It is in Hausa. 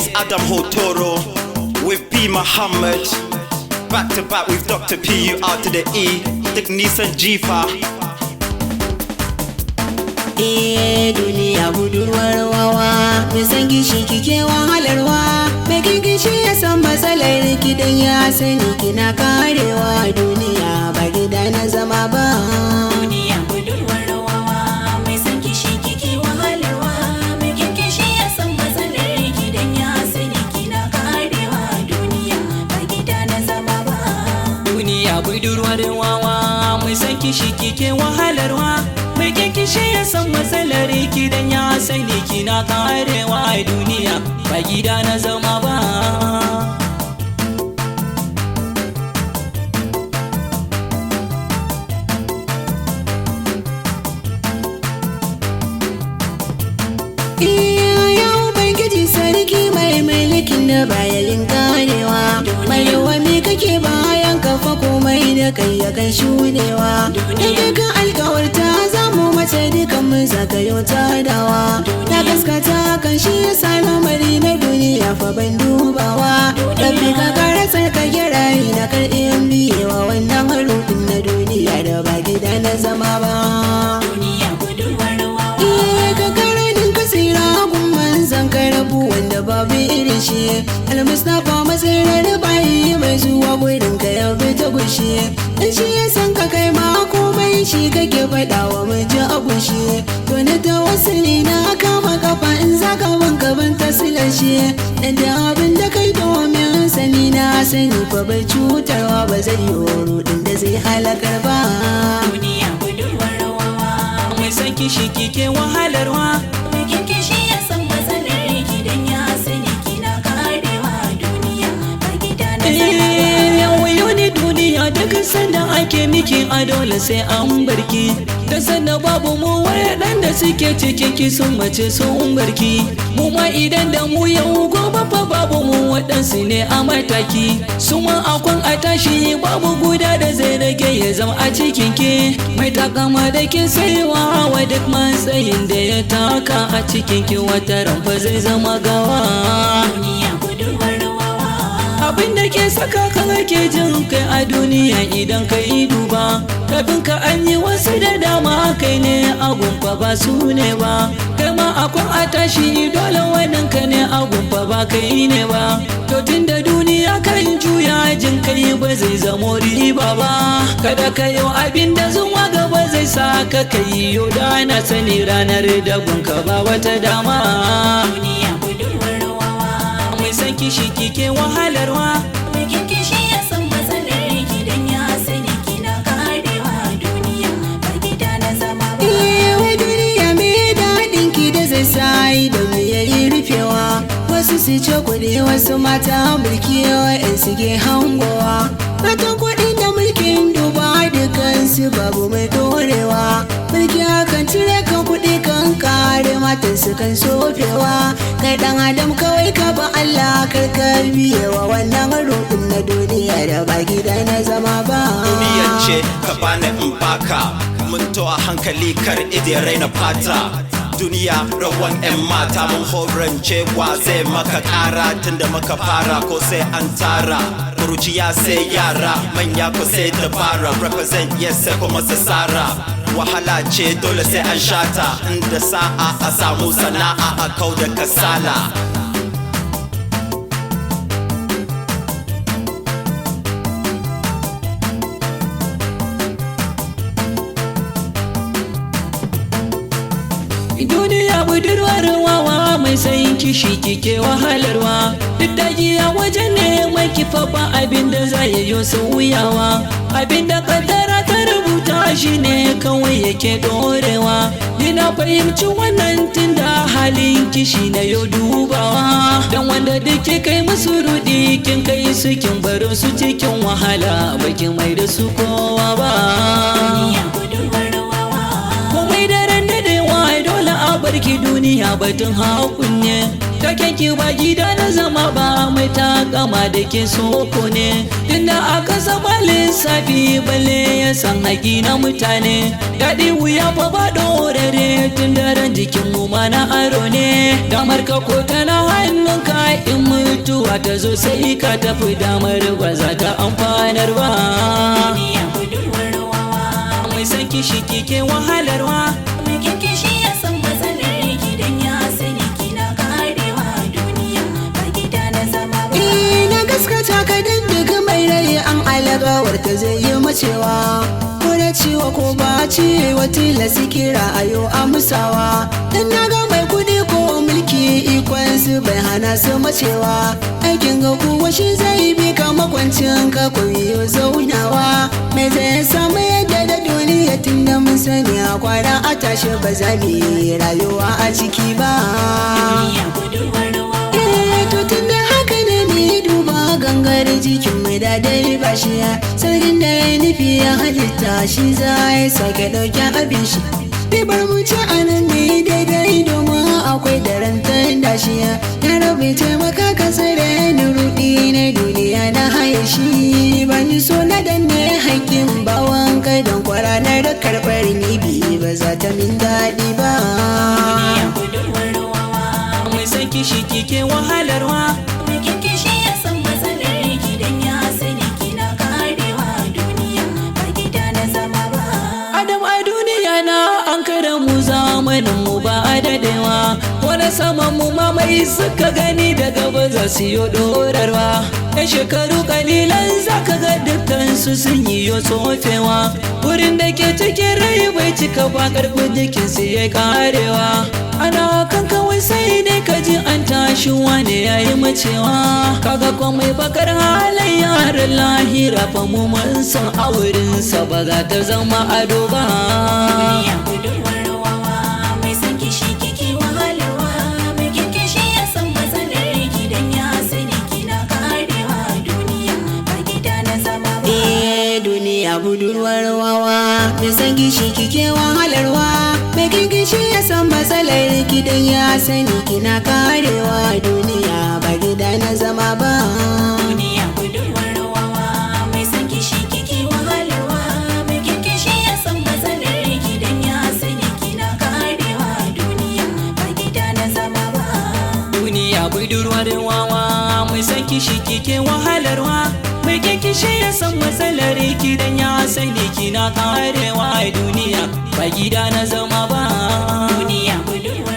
is Adam Hotoro with P. Muhammad. Back to back with Dr. P. U out to the E. Dick Nisan Jifa. Duniya budurwar wawa, mai san gishi kike wahalarwa, mai gishi ya san matsalar gidan ya sani kina karewa. Duniya ba gida na zama ba. Duniya budurwar wawa, mai san gishi kike wahalarwa, mai gishi ya san matsalar gidan ya sani kina karewa. Duniya ba gida na zama ba. Duniya budurwar wawa, mai san gishi kike wahalarwa, mai kishi ya san matsalar gidan ya sani kina karewa. Duniya ba gida na zama ba. Ubangiji sarki mai mulkin da bayan ganewa, mai yawa me kake bayan kafa komai da kai ya kan shudewa. Da kan alkawarta za mu mace dukan mun zagayo ta dawa, na gaskata kan shi ya sa lamari na duniya fa ban dubawa. Rabbi ka kara sarka gyara na karɗin biyewa wannan harufin na duniya da ba gida na zama ba. Duniya budurwar wawa, zan karabu wanda babu irin shi. Al-Mustapha matsirar bayi mai zuwa gurin ka ya bi ta gushe. Dan shi ya san ka kai ma komai shi kake faɗawa mai ji abu shi. To na tawassuli na kama kafa in zaka banka ban tasilar shi. Dan da abin da kai domin sani na sani fa bai cutarwa ba zai yi horo din da zai halakar ba. duniya budurwar wawa, Mai san kishi kike wahalarwa, mai gishi ya san matsalar gidan ya sani kina karewa. Duniya ba gida na zama ba. wayo ne duniya daga sanda ake miki a dole sai an barki. Da sanda babu mu waɗanda suke cikin ki sun mace sun barki. Mu ma idan da mu yau gobe fa babu mu waɗansu ne a mataki. Su ma akwan a tashi babu guda da zai rage ya zama a cikin ki. Mai takama da kin saiwa wa duk matsayin da ya taka a cikin ki wata fa zai zama gawa. Duniya budurwar wawa, Abin da ke saka ka ke jin kai a duniya idan ka yi duba, kafin ka an yi wasu da dama kai ne agun fa ba su ne ba. Kai ma akwai a tashi dole wannan ka ne agun fa ba kai ne ba. To tun da duniya kan juya jin kai ba zai zamo riba ba. Kada ka yi abin da zuwa gaba zai sa ka kai yau da na sani ranar da gunka ba wata dama. duniya budurwar wawa, Mai san kishi kike wahalarwa, mai gishi ya san matsalar gidan ya sani kina karewa. Duniya ba gida na zama ba. Wai duniya me daɗin ki da zai sa idan mu yayi rufewa. Wasu su ce kuɗi wasu mata mulki wa'yan su ke hangowa. Matan kuɗi da mulkin duba dukansu babu mai dorewa. Mulki akan cire kan kuɗi kan kare matan su kan sofewa. Kai ɗan adam kawai ka ba Allah karkar biyewa wannan rukun na duniya da ba gida na zama ba. Duniyan ce ka bani in baka, mun to a hankali kar ide raina fata. Duniya rawan 'yan mata mun horance wa zai maka kara tunda muka fara ko sai an tara. Kuruciya sai yara manya ko sai dabara, represent yes sai kuma sasara. Wahala ce dole sai an shata, inda sa'a a samu sana'a a kau da kasala. Duniya budurwar wawa mai sayin kishi kike wahalarwa. Duk dagiya wajen ne mai kifa ba abin da za ya yi sauyawa. Abin da kaddara ta rubuta shi ne kawai yake dorewa. Ni na fahimci wannan tun da halin kishi na yau dubawa. Dan wanda duk kai musu rudi kin kai su kin baro su cikin wahala, bakin mai da su kowa ba. Duniya budurwar wawa, Komai daren dadewa dole a a barki duniya batun hakun ne take ki ba gida na zama ba mai takama da ke soko ne tunda aka saba lissafi balle ya san haƙi na mutane daɗi wuya fa ba dorare tun daren jikin mu ma na aro ne damar ka ko tana hannunka in mutuwa ta zo sai ka tafi damar ba za ta amfanar ba Duniya budurwar wawa mai san kishi kike wahalarwa mai kyanke shi ya san matsalar gidan ya sani kina karewa duniya ba gida na zama ba. Na gaskata ka daga mai rai an alagawar ta zai yi macewa ko da ciwo ko ba ciwo tilasi kira a yau amsawa dan na ga mai kudi ko mulki ikon su bai hana su macewa aikin ga kuwa shi zai bi ka makwancin ka koyo zaunawa mai zai samu yadda da duniya tun da mun sani a kwana a tashi ba za mu yi rayuwa a ciki ba. Duniya budurwar wawa To tun da haka ne ni duba gangar jikin mai dadai ba shi sarkin da ya nufi ya halitta shi za ya sake ɗauken abin shi ribar mu ci a nan ne daidai domin akwai daren da shi ya rabe taimaka ka tsare ni rudi na duniya na haye shi ba ni so na danne haƙƙin bawan kai don kwaranar da karɓar ni bi ba za ta min daɗi ba. duniya budurwar wawa mai san kishi kike wahalarwa mai kyanke shi ya san matsalar gidan ya sani kina karewa duniya ba gida na zama ba. Adam a duniya na an kada mu zamanin mu ba a dadewa wani saman mu ma mai suka gani daga ba za su yi dorarwa yan shekaru kalilan zaka ga dukkan su sun yi yo tsofewa wurin da ke cikin rai bai cika ba karfin jikin su ya karewa ana kan kawai sai dai ka ji an tashi wane yayi macewa kaga ko mai bakar halayyar lahira fa mu mun san aurinsa ba za ta zama ado ba Duniya budurwar wawa mai san kishi kike wahalarwa mai kyanke shi ya san matsalar gidan ya sani kina karewa duniya ba gida na zama ba. Duniya budurwar wawa mai san gishi kike wahalarwa mai gishi ya san matsalar gidan ya sani kina karewa duniya ba gida na zama ba. Duniya budurwar wawa mai san kishi kike wahalarwa mai kyanke shi ya san matsalar gidan ya sani kina karewa duniya ba gida na zama ba. duniya budurwar wawa mai san kishi kike wahalarwa mai kishi ya san matsalar gidan ya sani kina karewa duniya ba gida na zama ba Duniya budurwar